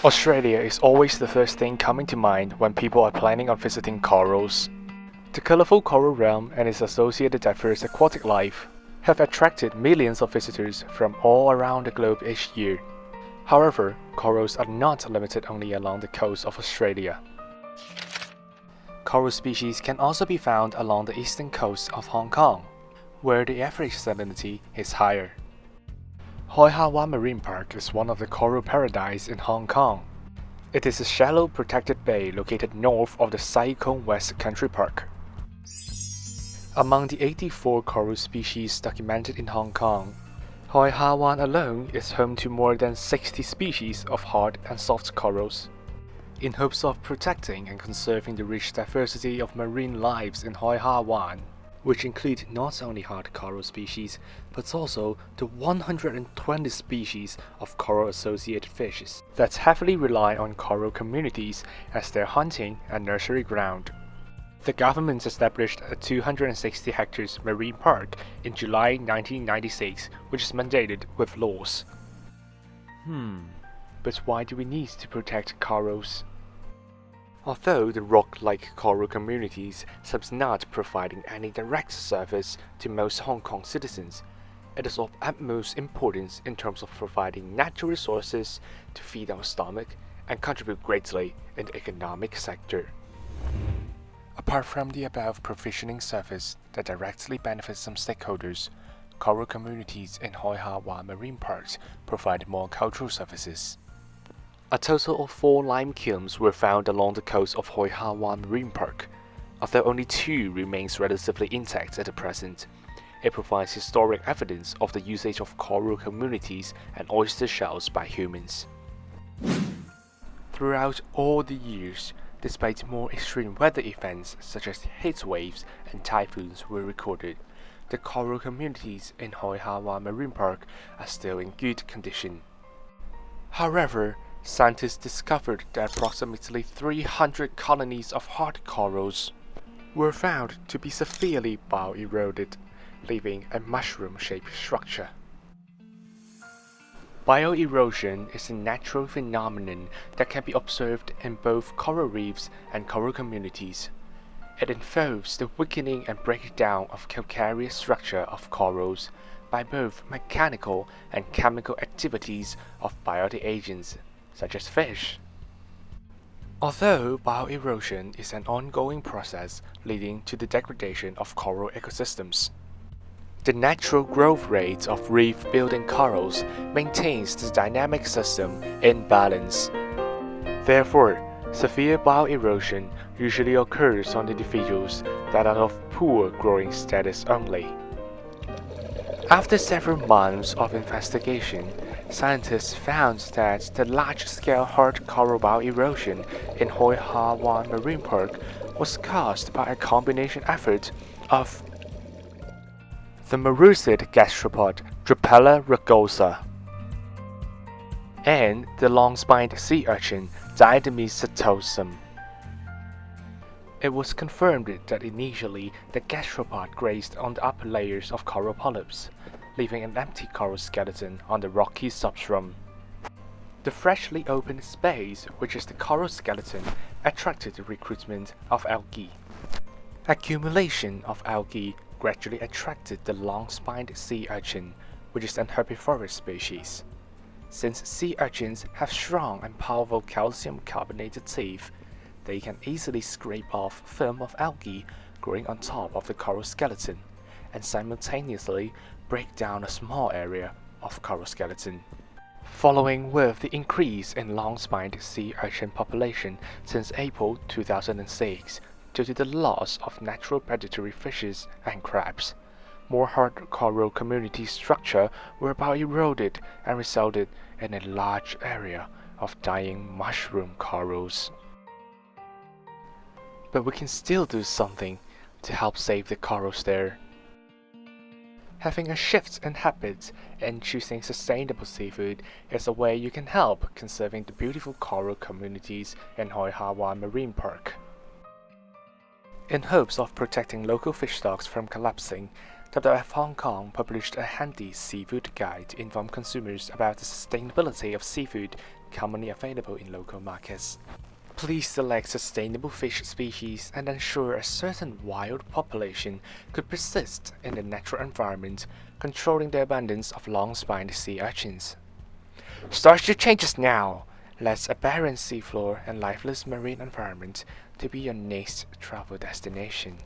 Australia is always the first thing coming to mind when people are planning on visiting corals. The colourful coral realm and its associated diverse aquatic life have attracted millions of visitors from all around the globe each year. However, corals are not limited only along the coast of Australia. Coral species can also be found along the eastern coast of Hong Kong, where the average salinity is higher. Hoi Ha Wan Marine Park is one of the coral paradise in Hong Kong. It is a shallow protected bay located north of the Sai Kung West Country Park. Among the 84 coral species documented in Hong Kong, Hoi Ha Wan alone is home to more than 60 species of hard and soft corals. In hopes of protecting and conserving the rich diversity of marine lives in Hoi Ha Wan, which include not only hard coral species, but also the 120 species of coral-associated fishes that heavily rely on coral communities as their hunting and nursery ground. The government established a 260 hectares marine park in July 1996, which is mandated with laws. But why do we need to protect corals? Although the rock-like coral communities seems not providing any direct service to most Hong Kong citizens, it is of utmost importance in terms of providing natural resources to feed our stomach and contribute greatly in the economic sector. Apart from the above provisioning service that directly benefits some stakeholders, coral communities in Hoi Ha Wan Marine Parks provide more cultural services. A total of 4 lime kilns were found along the coast of Hoi Ha Wan Marine Park. Although only 2 remains relatively intact at the present, it provides historic evidence of the usage of coral communities and oyster shells by humans. Throughout all the years, despite more extreme weather events such as heat waves and typhoons were recorded, the coral communities in Hoi Ha Wan Marine Park are still in good condition. However, scientists discovered that approximately 300 colonies of hard corals were found to be severely bioeroded, leaving a mushroom-shaped structure. Bioerosion is a natural phenomenon that can be observed in both coral reefs and coral communities. It involves the weakening and breakdown of calcareous structure of corals by both mechanical and chemical activities of biotic agents, such as fish. Although bioerosion is an ongoing process leading to the degradation of coral ecosystems, the natural growth rate of reef-building corals maintains the dynamic system in balance. Therefore, severe bioerosion usually occurs on individuals that are of poor growing status only. After several months of investigation, scientists found that the large-scale hard coral bioerosion in Hoi Ha Wan Marine Park was caused by a combination effort of the marusid gastropod Drupella rugosa and the long-spined sea urchin Diadema setosum. It was confirmed that initially the gastropod grazed on the upper layers of coral polyps, leaving an empty coral skeleton on the rocky substratum. The freshly opened space, which is the coral skeleton, attracted the recruitment of algae. Accumulation of algae gradually attracted the long-spined sea urchin, which is an herbivorous species. Since sea urchins have strong and powerful calcium carbonated teeth, they can easily scrape off film of algae growing on top of the coral skeleton and simultaneously break down a small area of coral skeleton. Following with the increase in long-spined sea urchin population since April 2006 due to the loss of natural predatory fishes and crabs, more hard coral community structure were bioeroded and resulted in a large area of dying mushroom corals. But we can still do something to help save the corals there. Having a shift in habits and choosing sustainable seafood is a way you can help conserving the beautiful coral communities in Hoi Ha Wan Marine Park. In hopes of protecting local fish stocks from collapsing, WWF Hong Kong published a handy seafood guide to inform consumers about the sustainability of seafood commonly available in local markets. Please select sustainable fish species and ensure a certain wild population could persist in the natural environment, controlling the abundance of long-spined sea urchins. Start your changes now! Let a barren seafloor and lifeless marine environment to be your next travel destination.